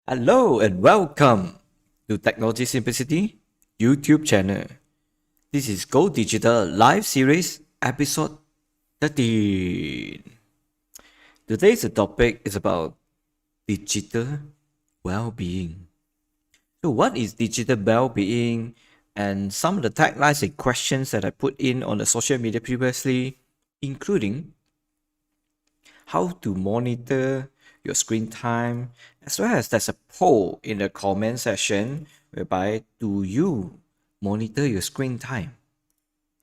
Hello and welcome to Technology Simplicity YouTube channel. This is GoDigital live series episode 13. Today's topic is about digital well-being. So what is digital well-being and some of the taglines and questions that I put in on the social media previously, including how to monitor your screen time, as well as there's a poll in the comment section whereby do you monitor your screen time?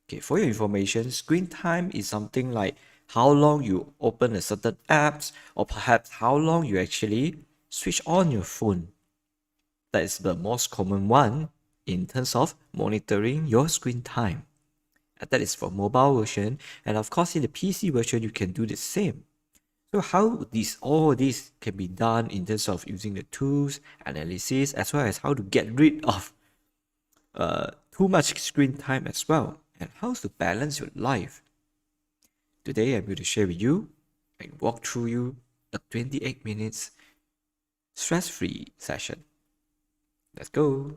Okay, for your information, screen time is something like how long you open a certain apps or perhaps how long you actually switch on your phone. That is the most common one in terms of monitoring your screen time. And that is for mobile version, and of course in the PC version you can do the same. So how all this can be done in terms of using the tools, analysis, as well as how to get rid of too much screen time as well, and how to balance your life. Today I'm going to share with you and walk through you a 28 minutes stress-free session. Let's go.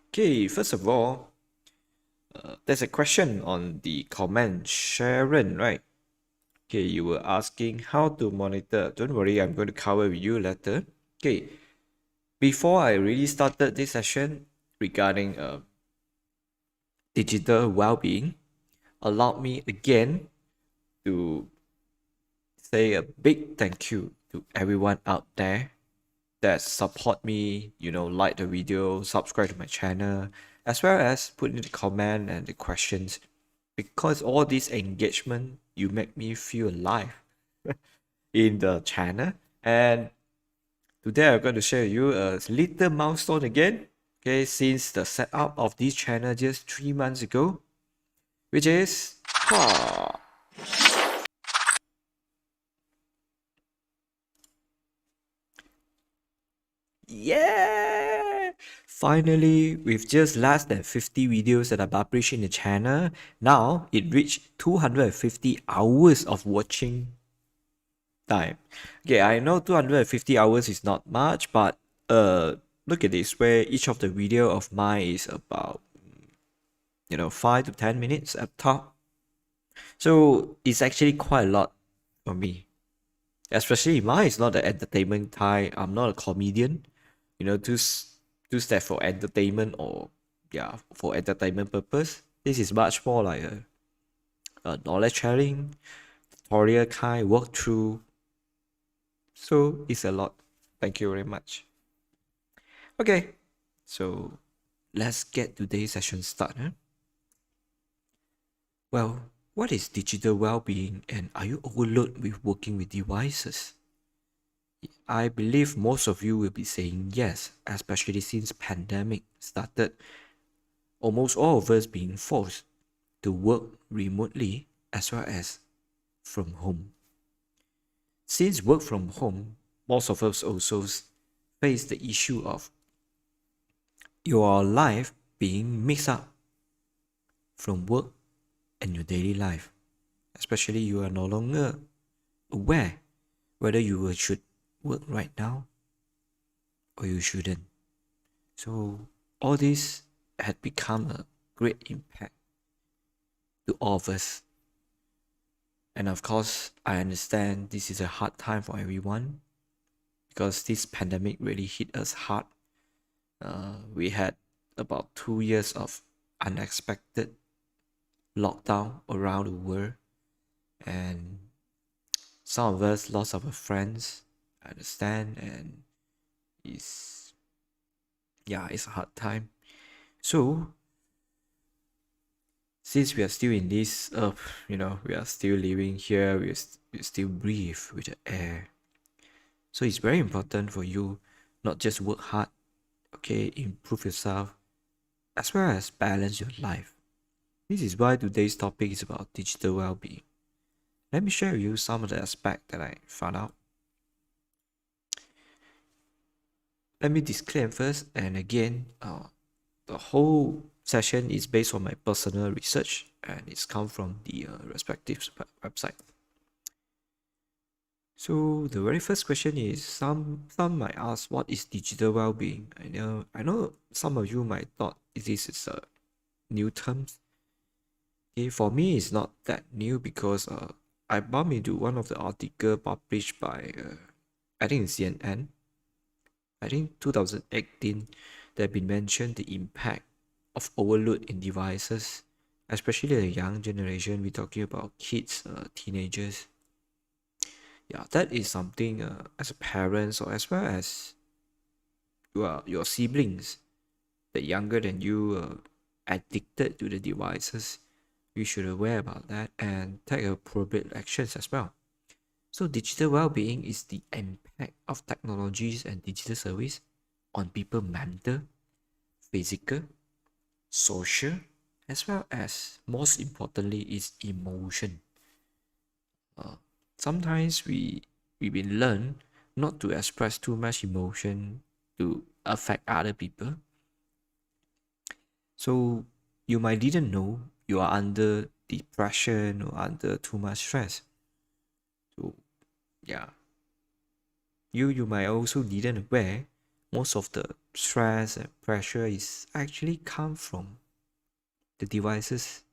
Okay, first of all, there's a question on the comment, Sharon, right? Okay, you were asking how to monitor. Don't worry, I'm going to cover with you later. Okay, before I really started this session regarding digital well-being, allow me again to say a big thank you to everyone out there that support me, like the video, subscribe to my channel, as well as put in the comment and the questions. Because all this engagement, you make me feel alive in the channel. And today I'm going to share with you a little milestone again. Okay, since the setup of this channel just 3 months ago, which is yeah! Finally, with just less than 50 videos that I published in the channel, now it reached 250 hours of watching time. Okay, I know 250 hours is not much, but look at this, where each of the video of mine is about 5 to 10 minutes at top. So it's actually quite a lot for me. Especially mine is not the entertainment type. I'm not a comedian, to step for entertainment or for entertainment purpose. This is much more like a knowledge sharing, tutorial kind, walkthrough. So it's a lot. Thank you very much. Okay, so let's get today's session started. Well, what is digital well-being and are you overloaded with working with devices? I believe most of you will be saying yes, especially since pandemic started. Almost all of us being forced to work remotely as well as from home. Since work from home, most of us also face the issue of your life being mixed up from work and your daily life. Especially you are no longer aware whether you should work right now or you shouldn't. So all this had become a great impact to all of us. And of course, I understand this is a hard time for everyone because this pandemic really hit us hard. We had about 2 years of unexpected lockdown around the world, and some of us lost our friends. I understand, and it's a hard time. So since we are still in this earth, we are still living here, we still breathe with the air. So it's very important for you not just work hard, okay, improve yourself, as well as balance your life. This is why today's topic is about digital well-being. Let me share with you some of the aspects that I found out. Let me disclaim first, and again, the whole session is based on my personal research and it's come from the respective website. So the very first question is some might ask what is digital well-being? I know some of you might thought this is a new term. Okay, for me it's not that new because I bumped into one of the article published by I think it's CNN. I think 2018 that been mentioned the impact of overload in devices, especially the young generation. We're talking about kids, teenagers. Yeah, that is something as a parents or as well as your siblings that younger than you addicted to the devices. You should aware about that and take appropriate actions as well. So digital well-being is the impact of technologies and digital service on people mental, physical, social, as well as most importantly is emotion. Sometimes we been learn not to express too much emotion to affect other people. So you might didn't know you are under depression or under too much stress. So yeah, you might also didn't aware most of the stress and pressure is actually come from the devices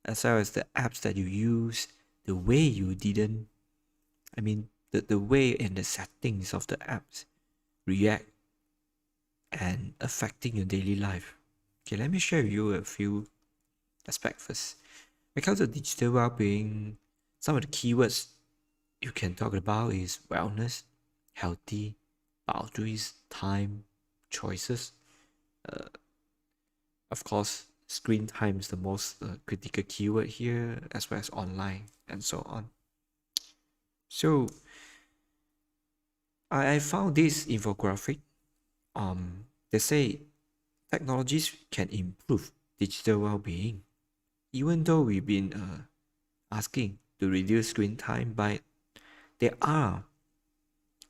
as well as the apps that you use, the way you didn't, I mean, the way and the settings of the apps react and affecting your daily life. Okay, let me share with you a few aspects first. When it comes to digital well-being, some of the keywords you can talk about is wellness, healthy, boundaries, time, choices. Of course, screen time is the most critical keyword here, as well as online and so on. So I found this infographic. They say technologies can improve digital well-being, even though we've been asking to reduce screen time, but there are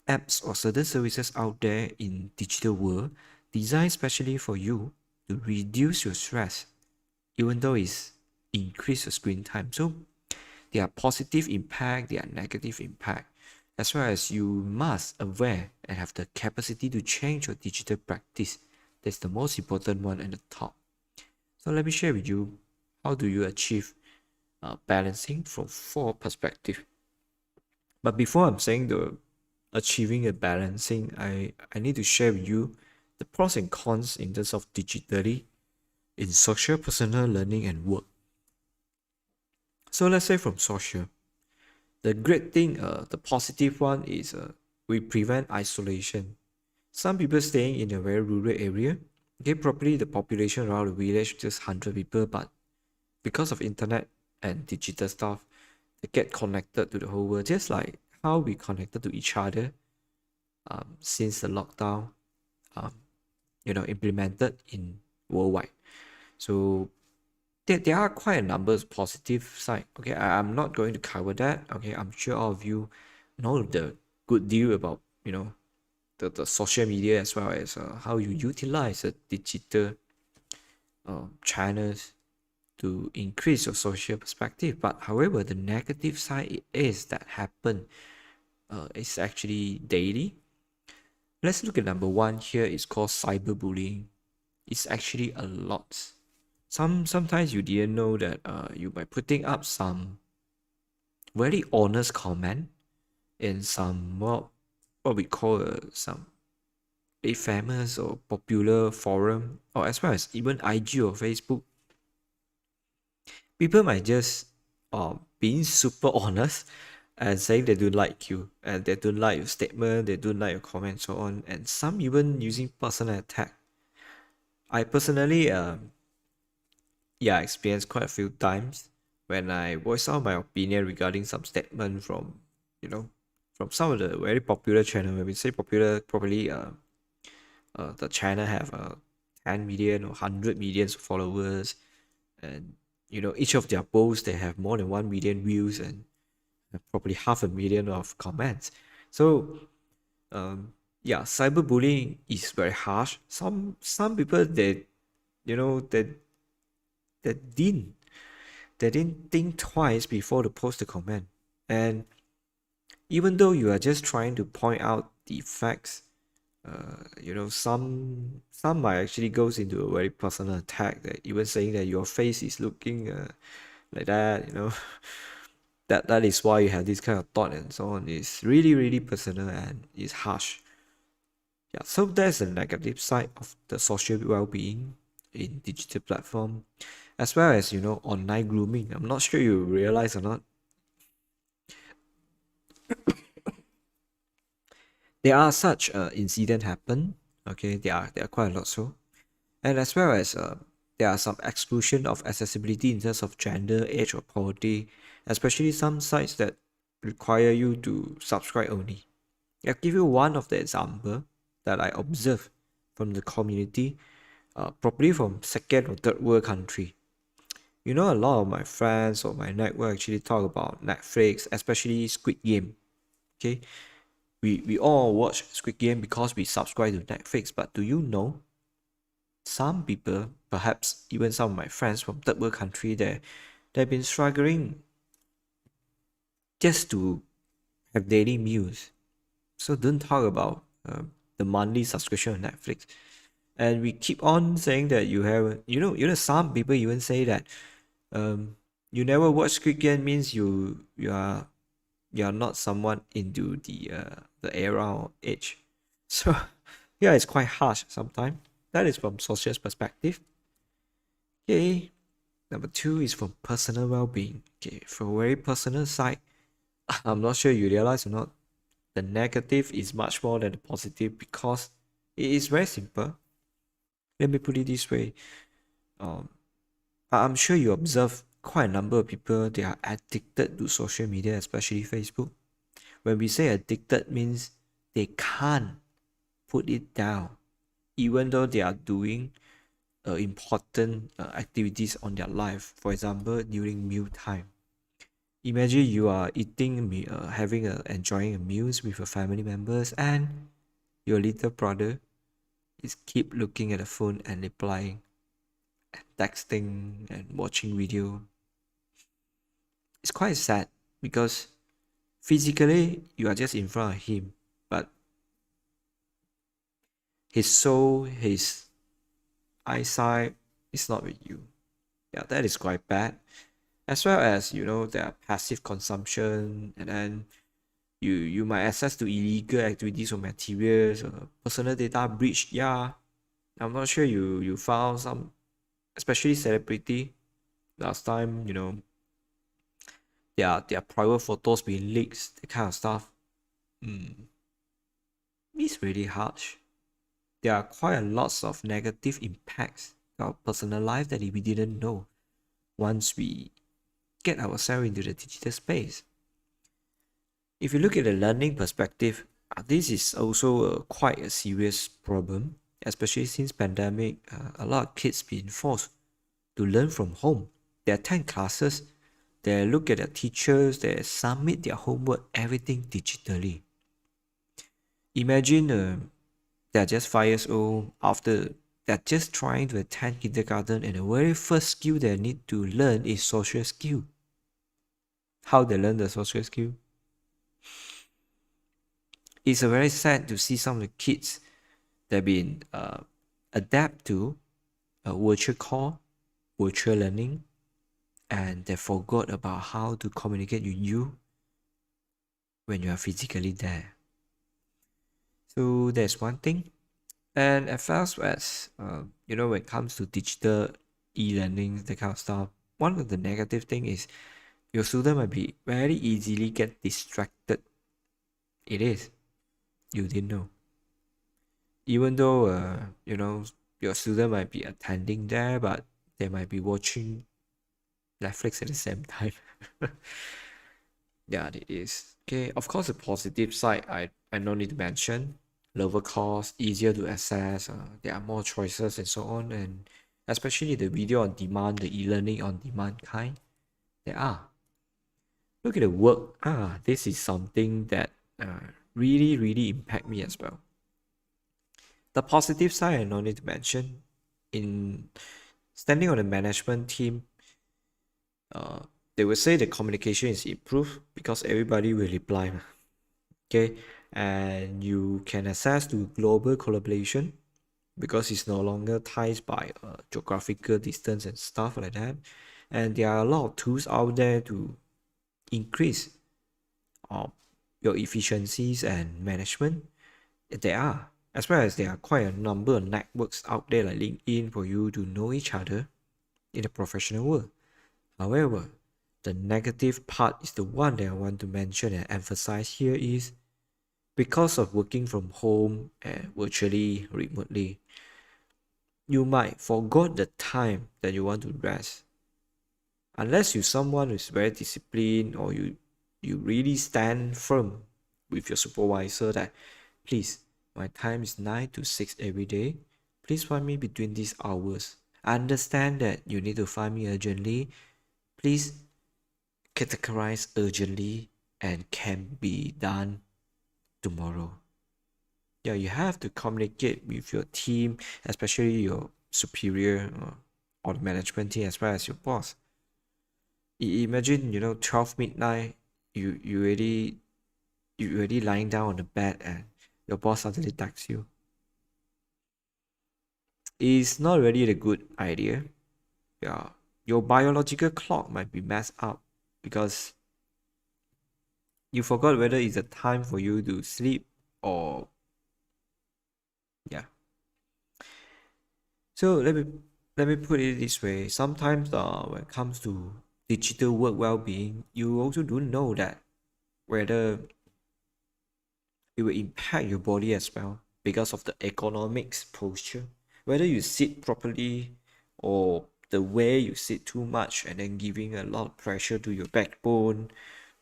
apps or certain services out there in digital world designed specially for you to reduce your stress, even though it's increase your screen time. So there are positive impact, there are negative impact, as well as you must aware and have the capacity to change your digital practice. That's the most important one at the top. So let me share with you how do you achieve balancing from four perspective. But before I'm saying the achieving a balancing, I need to share with you the pros and cons in terms of digitally in social, personal learning and work. So let's say from social, the great thing, the positive one is we prevent isolation. Some people staying in a very rural area, okay, probably the population around the village just 100 people, but because of internet and digital stuff, they get connected to the whole world, just like how we connected to each other since the lockdown, um, implemented in worldwide. So there are quite a number of positive side. Okay, I'm not going to cover that. Okay, I'm sure all of you know the good deal about the social media as well as how you utilize the digital channels to increase your social perspective. But however, the negative side is that happen is actually daily. Let's look at number one here. It's called cyberbullying. It's actually a lot. Sometimes you didn't know that you by putting up some very honest comment in some what we call some a famous or popular forum or as well as even IG or Facebook, people might just being super honest and saying they don't like you and they don't like your statement, they don't like your comment, so on, and some even using personal attack. I personally yeah, experienced quite a few times when I voice out my opinion regarding some statement from from some of the very popular channel. When we say popular, probably the channel have 10 million or 100 million followers, and each of their posts they have more than 1 million views and probably 500,000 of comments. So yeah, cyberbullying is very harsh. Some people they you know they didn't think twice before to post the comment, and Even though you are just trying to point out the facts, some might actually goes into a very personal attack, that even saying that your face is looking like that, that is why you have this kind of thought and so on. It's really, really personal and it's harsh. Yeah, so there's the negative side of the social well-being in digital platform, as well as online grooming. I'm not sure you realize or not. There are such incident happen. Okay, there are quite a lot so, and as well as there are some exclusion of accessibility in terms of gender, age, or poverty, especially some sites that require you to subscribe only. I'll give you one of the example that I observed from the community, probably from second or third world country. A lot of my friends or my network actually talk about Netflix, especially Squid Game. Okay, we all watch Squid Game because we subscribe to Netflix. But do you know some people, perhaps even some of my friends from third world country, they've been struggling just to have daily meals. So don't talk about the monthly subscription on Netflix. And we keep on saying that you have, some people even say that you never watch Squid Game means you are not someone into the era or age. So yeah, it's quite harsh sometimes. That is from social perspective. Okay. Number two is from personal well-being. Okay, from a very personal side, I'm not sure you realize or not, the negative is much more than the positive because it is very simple. Let me put it this way. Um, I'm sure you observe quite a number of people, they are addicted to social media, especially Facebook. When we say addicted means they can't put it down, even though they are doing important activities on their life. For example, during meal time. Imagine you are enjoying a meals with your family members, and your little brother is keep looking at the phone and replying, and texting and watching video. It's quite sad because physically you are just in front of him, but his soul, his eyesight is not with you. Yeah, that is quite bad. As well as there are passive consumption, and then you might access to illegal activities or materials, personal data breach. Yeah, I'm not sure you found some, especially celebrity last time, their private photos being leaked, that kind of stuff. It's really harsh. There are quite a lots of negative impacts to our personal life that we didn't know once we get ourselves into the digital space. If you look at the learning perspective, this is also quite a serious problem, especially since pandemic. A lot of kids being forced to learn from home. They attend classes, they look at their teachers, they submit their homework, everything digitally. Imagine they're just 5 years old, after they're just trying to attend kindergarten, and the very first skill they need to learn is social skill. How they learn the social skill? It's very sad to see some of the kids that been adapt to a virtual call, virtual learning, and they forgot about how to communicate with you when you are physically there. So that's one thing. And as far as when it comes to digital e-learning, that kind of stuff, one of the negative thing is your student might be very easily get distracted. It is. You didn't know. Even though your student might be attending there, but they might be watching Netflix at the same time. Yeah, it is. Okay, of course, the positive side, I no need to mention. Lower cost, easier to access, there are more choices and so on, and especially the video on demand, the e-learning on demand kind, there are. Look at the work. This is something that really, really impact me as well. The positive side, I no need to mention. In standing on the management team, they will say the communication is improved because everybody will reply. Okay, and you can access to global collaboration because it's no longer tied by geographical distance and stuff like that. And there are a lot of tools out there to increase uh, your efficiencies and management. There are, as well as there are quite a number of networks out there like LinkedIn for you to know each other in the professional world. However, the negative part is the one that I want to mention and emphasize here is because of working from home and virtually remotely, you might forget the time that you want to rest. Unless you're someone who's very disciplined or you really stand firm with your supervisor that please, my time is 9 to 6 every day. Please find me between these hours. I understand that you need to find me urgently. Please categorize urgently and can be done tomorrow. Yeah, you have to communicate with your team, especially your superior or the management team as well as your boss. Imagine 12 midnight, you already lying down on the bed and your boss suddenly texts you. It's not really a good idea. Yeah, your biological clock might be messed up because you forgot whether it's a time for you to sleep or yeah. So let me put it this way. Sometimes when it comes to digital work well-being, you also don't know that whether it will impact your body as well because of the ergonomics posture. Whether you sit properly or the way you sit too much and then giving a lot of pressure to your backbone,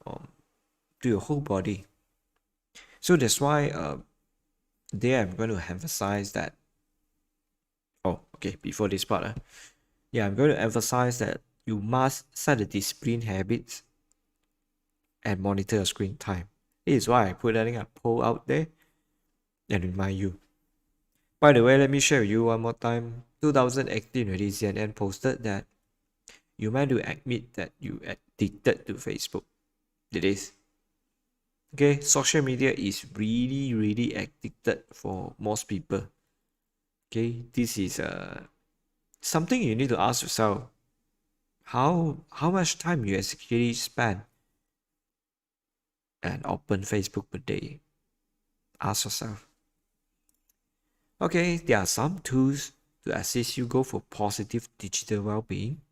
to your whole body. So that's why there I'm going to emphasize that. Oh, okay, before this part, yeah, I'm going to emphasize that you must set a disciplined habits and monitor your screen time. This is why I put a poll out there and remind you. By the way, let me share with you one more time. 2018 already, CNN posted that you might to admit that you addicted to Facebook. It is. Okay, social media is really, really addicted for most people. Okay, this is something you need to ask yourself. How much time you actually spend and open Facebook per day? Ask yourself. Okay, there are some tools to assist you go for positive digital well-being.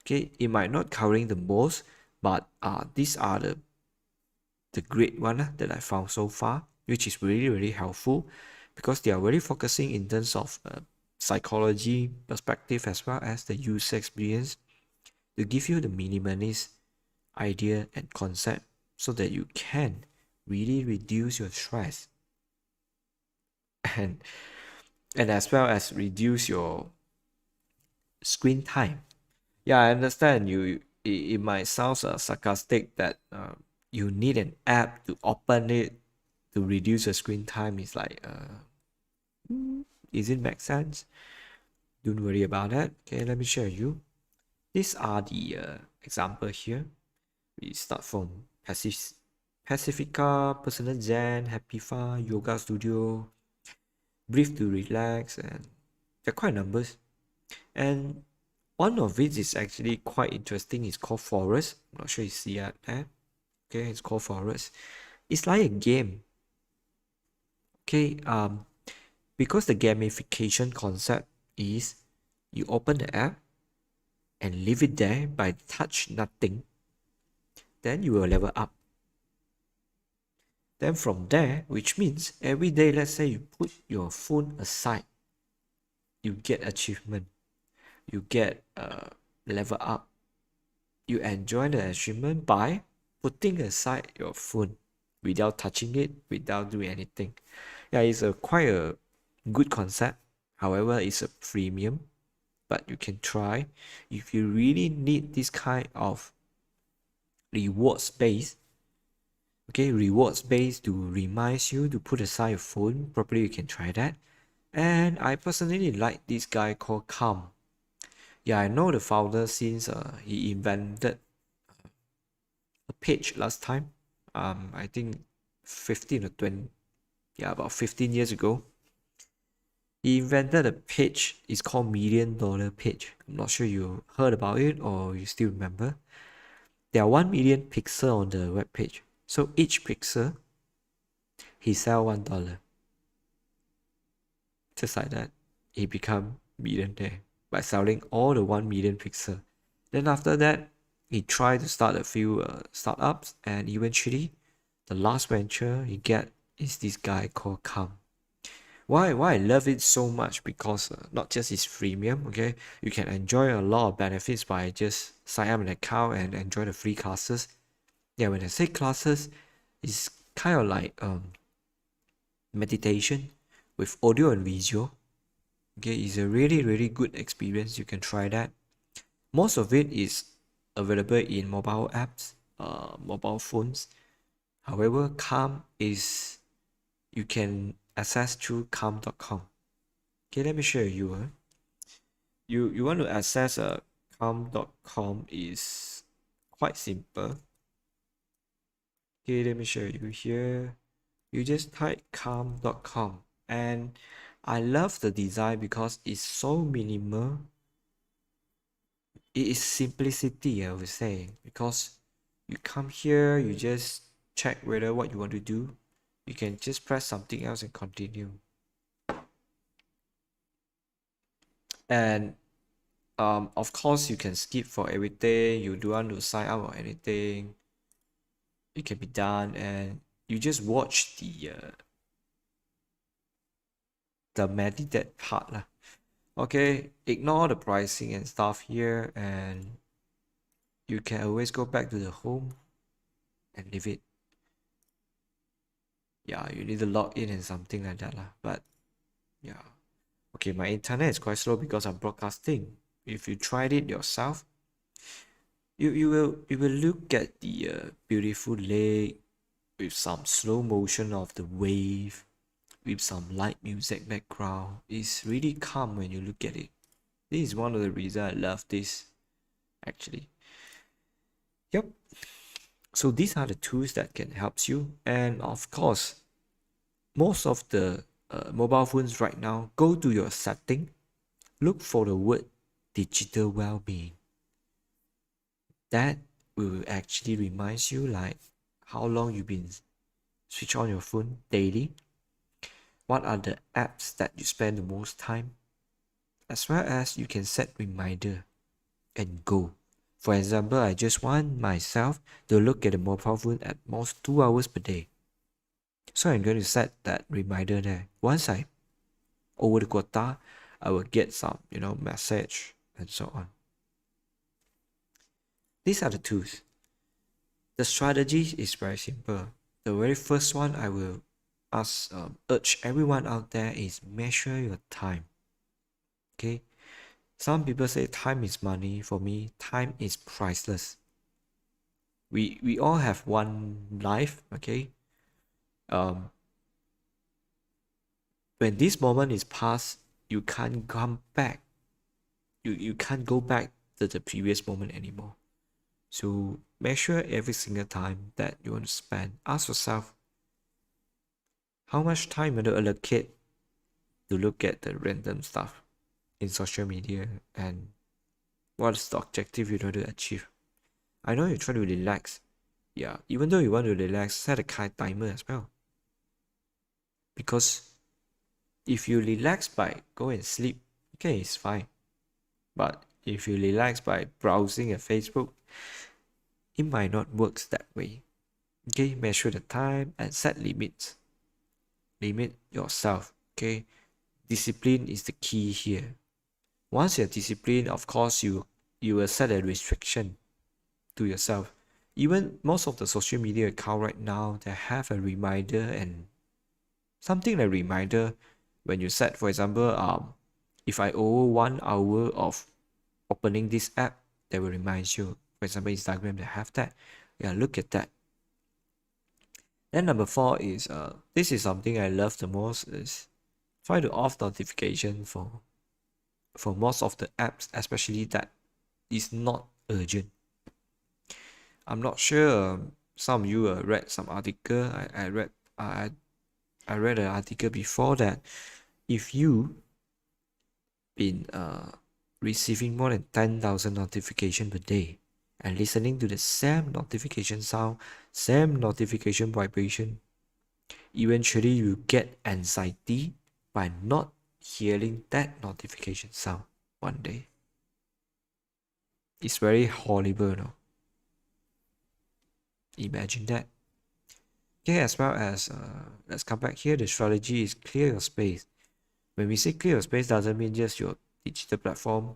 Okay, it might not covering the most, but these are the great one that I found so far, which is really, really helpful because they are really focusing in terms of psychology perspective as well as the user experience to give you the minimalist idea and concept so that you can really reduce your stress and as well as reduce your screen time. Yeah, I understand it might sound sarcastic that you need an app to open it to reduce your screen time. It's like is it make sense? Don't worry about that. Okay, let me share you. These are the example here. We start from Pacifica, Personal Zen, Happify, Yoga Studio, Breathe to Relax, and they're quite numbers. And one of it is actually quite interesting. It's called Forest. I'm not sure you see that. Okay, it's called Forest. It's like a game. Okay, because the gamification concept is you open the app and leave it there by touch nothing, then you will level up. Then from there, which means every day, let's say you put your phone aside, you get achievement, you get level up, you enjoy the achievement by putting aside your phone without touching it, without doing anything. Yeah, it's a quite a good concept. However, it's a premium, but you can try if you really need this kind of reward space. Okay, reward space to remind you to put aside your phone. Probably you can try that. And I personally like this guy called Calm. Yeah, I know the founder since he invented a page last time. I think 15 or 20, about 15 years ago. He invented a page. It's called $1 million page. I'm not sure you heard about it or you still remember. There are 1 million pixels on the web page. So each pixel, he sell $1. Just like that, he become millionaire by selling all the 1 million pixel. Then after that, he tried to start a few startups, and eventually, the last venture he get is this guy called Calm. Why I love it so much? Because not just it's freemium, okay, you can enjoy a lot of benefits by just sign up an account and enjoy the free classes. Yeah, when I say classes, it's kind of like meditation with audio and visual. Okay, it's a really good experience. You can try that. Most of it is available in mobile apps, mobile phones. However, Calm is, you can access through calm.com. Okay, let me show you. You want to access calm.com is quite simple. Okay, let me show you here. You just type calm.com, and I love the design because it's so minimal. It is simplicity, I would say, because you come here, you just check whether what you want to do. You can just press something else and continue. And of course, you can skip for everything. You don't want to sign up or anything, it can be done, and you just watch the meditate part lah. Okay, ignore the pricing and stuff here, and you can always go back to the home and leave it. Yeah, you need to log in and something like that lah. But yeah, okay, my internet is quite slow because I'm broadcasting. If you tried it yourself, you will look at the beautiful lake with some slow motion of the wave, with some light music background. It's really calm when you look at it. This is one of the reasons I love this, actually. Yep. So these are the tools that can help you. And of course, most of the mobile phones right now, go to your setting, look for the word digital well-being. That will actually remind you like how long you've been switch on your phone daily, what are the apps that you spend the most time, as well as you can set reminder and go. For example, I just want myself to look at the mobile phone at most 2 hours per day. So I'm going to set that reminder there. Once I over the quota, I will get some, message and so on. These are the tools. The strategy is very simple. The very first one I will urge everyone out there is measure your time. Okay, some people say time is money. For me, time is priceless. We all have one life. Okay, when this moment is past, you can't come back. You can't go back to the previous moment anymore. So measure every single time that you want to spend. Ask yourself, how much time you want to allocate to look at the random stuff in social media, and what is the objective you want to achieve. I know you're trying to relax. Yeah, even though you want to relax, set a timer as well. Because if you relax by go and sleep, okay, it's fine. But if you relax by browsing at Facebook, it might not work that way. Okay, measure the time and set limits. Limit yourself. Okay, discipline is the key here. Once you're disciplined, of course, you will set a restriction to yourself. Even most of the social media account right now, they have a reminder, and something like reminder when you set, for example, if I owe 1 hour of opening this app, they will remind you. For example, Instagram, they have that. Yeah, look at that. Then number 4 is this is something I love the most, is try to off notification for most of the apps, especially that is not urgent. I'm not sure some of you read some article. I read I read an article before that if you been receiving more than 10,000 notifications per day and listening to the same notification sound, same notification vibration, eventually you get anxiety by not hearing that notification sound one day. It's very horrible, no? Imagine that. Okay, as well as let's come back here. The strategy is clear your space. When we say clear your space, doesn't mean just your digital platform.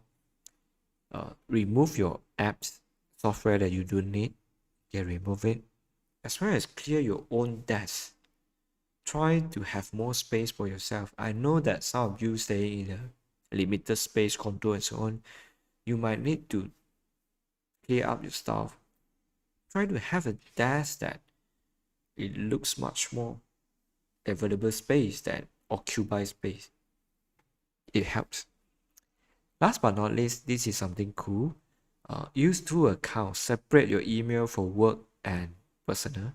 Remove your apps, software that you don't need. Remove it. As well as clear your own desk. Try to have more space for yourself. I know that some of you stay in a limited space, condo and so on. You might need to clear up your stuff. Try to have a desk that it looks much more available space than occupied space. It helps. Last but not least, this is something cool. Use two accounts. Separate your email for work and personal.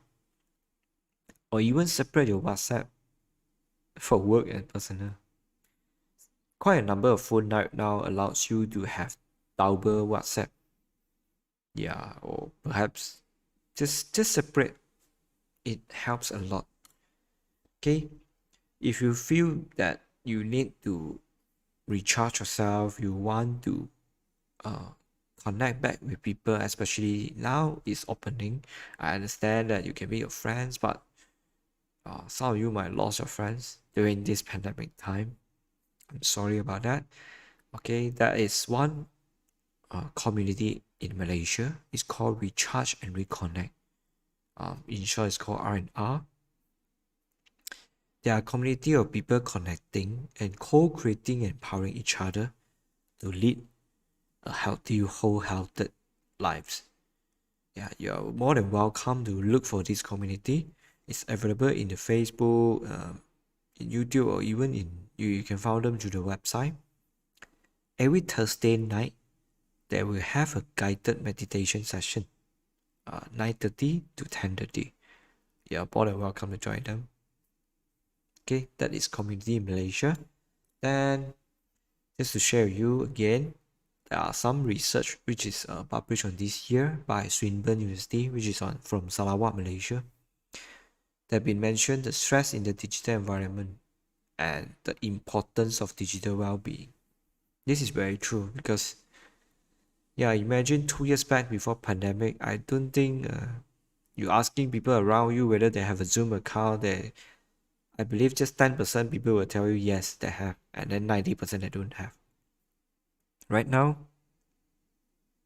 Or even separate your WhatsApp for work and personal. Quite a number of phones right now allows you to have double WhatsApp. Yeah, or perhaps just separate. It helps a lot. Okay, if you feel that you need to recharge yourself, you want to connect back with people, especially now it's opening. I understand that you can meet your friends, but some of you might lose your friends during this pandemic time. I'm sorry about that. Okay, that is one community in Malaysia. It's called Recharge and Reconnect. In short, it's called R&R. They are a community of people connecting and co-creating and empowering each other to lead a healthy, wholehearted lives. Yeah, you're more than welcome to look for this community. It's available in the Facebook, in YouTube, or even you can find them through the website. Every Thursday night, they will have a guided meditation session, 9:30 to 10:30. You're more than welcome to join them. Okay, that is community in Malaysia. Then, just to share with you again, there are some research which is published on this year by Swinburne University, which is from Sarawak, Malaysia. There have been mentioned the stress in the digital environment and the importance of digital well-being. This is very true because, yeah, imagine 2 years back before pandemic, I don't think you asking people around you whether they have a Zoom account. I believe just 10% people will tell you yes, they have, and then 90% they don't have. Right now,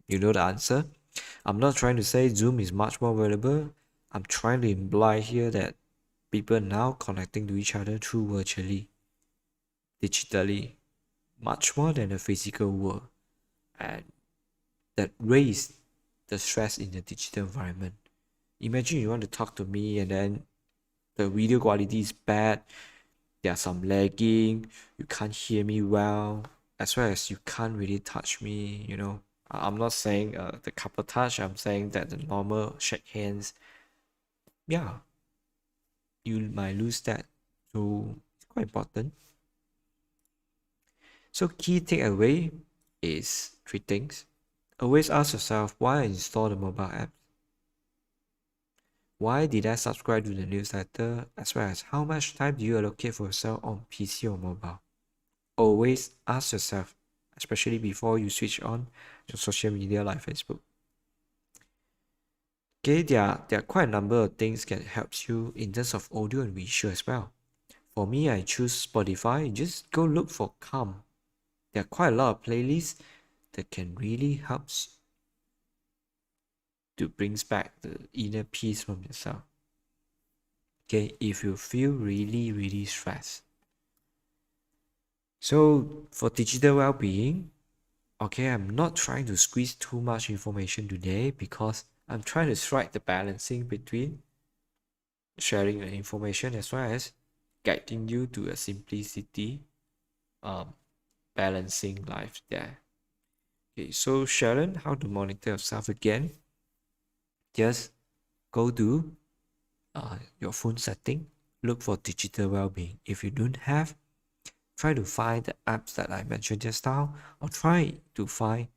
you know the answer. I'm not trying to say Zoom is much more valuable. I'm trying to imply here that people now connecting to each other through virtually, digitally, much more than the physical world, and that raise the stress in the digital environment. Imagine you want to talk to me and then the video quality is bad, there's some lagging, you can't hear me well, as well as you can't really touch me, you know. I'm not saying the couple touch, I'm saying that the normal shake hands, yeah, you might lose that. So it's quite important. So key takeaway is 3 things. Always ask yourself why I install the mobile app. Why did I subscribe to the newsletter, as well as how much time do you allocate for yourself on PC or mobile? Always ask yourself, especially before you switch on your social media like Facebook. Okay, there are quite a number of things that helps you in terms of audio and visual as well. For me, I choose Spotify. Just go look for Calm. There are quite a lot of playlists that can really help to brings back the inner peace from yourself. Okay, if you feel really stressed. So for digital well-being, okay, I'm not trying to squeeze too much information today because I'm trying to strike the balancing between sharing the information as well as guiding you to a simplicity, balancing life there. Okay, so Sharon, how to monitor yourself again? Just go to your phone setting, look for digital well-being. If you don't have, try to find the apps that I mentioned just now, or try to find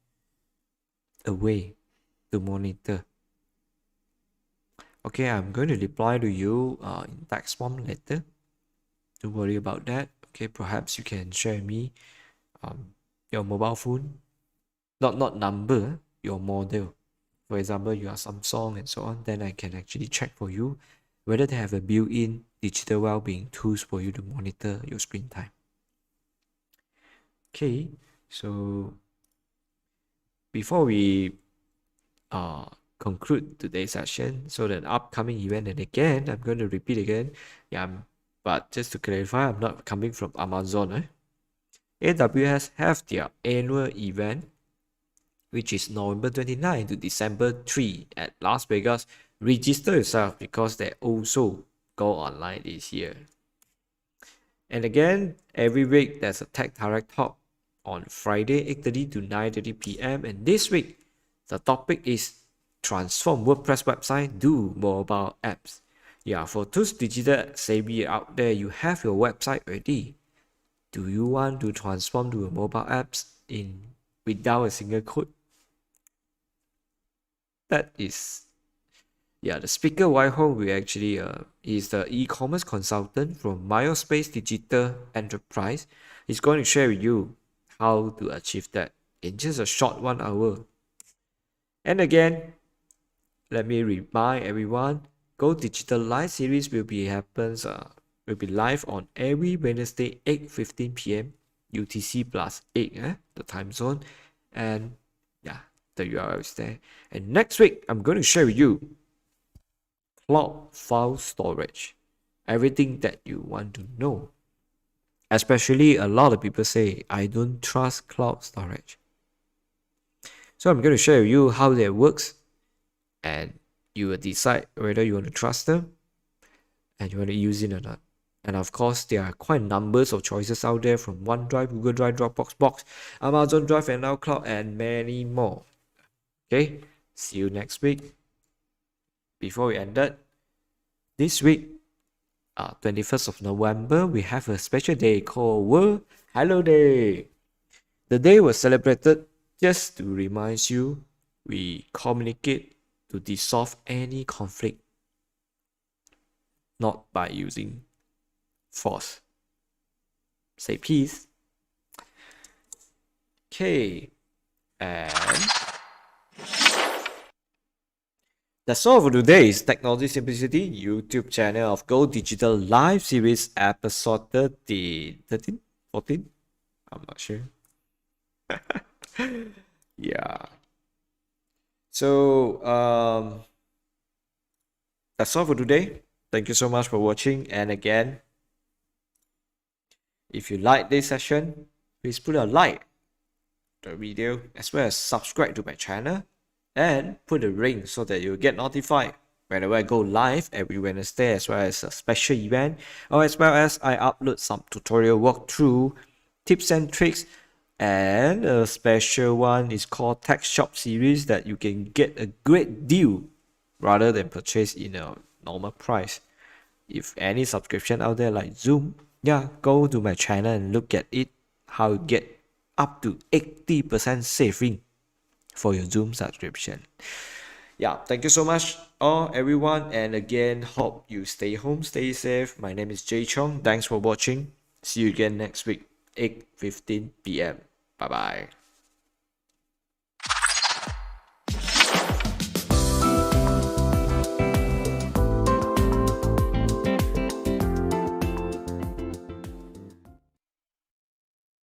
a way to monitor. Okay, I'm going to reply to you in text form later. Don't worry about that. Okay, perhaps you can share me your mobile phone, not number, your model. For example, you are Samsung and so on, then I can actually check for you whether they have a built-in digital well-being tools for you to monitor your screen time. Okay, so before we conclude today's session, so the upcoming event, and again, I'm going to repeat again, but just to clarify, I'm not coming from Amazon. AWS have their annual event, which is November 29 to December 3 at Las Vegas. Register yourself because they also go online this year. And again, every week there's a Tech Direct Talk on Friday 8:30 to 9:30 p.m. And this week, the topic is transform WordPress website, do mobile apps. Yeah, for those digital savvy out there, you have your website ready. Do you want to transform to a mobile apps without a single code? That is, the speaker Whitehall will actually is the e-commerce consultant from Myospace Digital Enterprise. He's going to share with you how to achieve that in just a short 1 hour. And again, let me remind everyone, Go Digital Live series will be live on every Wednesday 8:15 p.m. UTC plus 8, the time zone. And yeah, the URL is there. And next week, I'm going to share with you cloud file storage, everything that you want to know. Especially a lot of people say, I don't trust cloud storage. So I'm going to share with you how that works, and you will decide whether you want to trust them and you want to use it or not. And of course, there are quite numbers of choices out there from OneDrive, Google Drive, Dropbox, Box, Amazon Drive, and now Cloud, and many more. Okay, see you next week. Before we end that, this week, 21st of November, we have a special day called World Hello Day. The day was celebrated just to remind you we communicate to dissolve any conflict, not by using force. Say peace. Okay, and that's all for today's Technology Simplicity YouTube channel of Go Digital Live Series episode 13, 14? I'm not sure. Yeah. So, that's all for today. Thank you so much for watching. And again, if you like this session, please put a like to the video as well as subscribe to my channel and put a ring so that you'll get notified whenever I go live every Wednesday, as well as a special event, or as well as I upload some tutorial walkthrough, tips and tricks, and a special one is called Tech Shop series that you can get a great deal rather than purchase in a normal price. If any subscription out there like Zoom, go to my channel and look at it, how you get up to 80% saving for your Zoom subscription. Thank you so much everyone, and again, hope you stay home, stay safe. My name is Jay Chong. Thanks for watching. See you again next week, 8:15 p.m. Bye bye.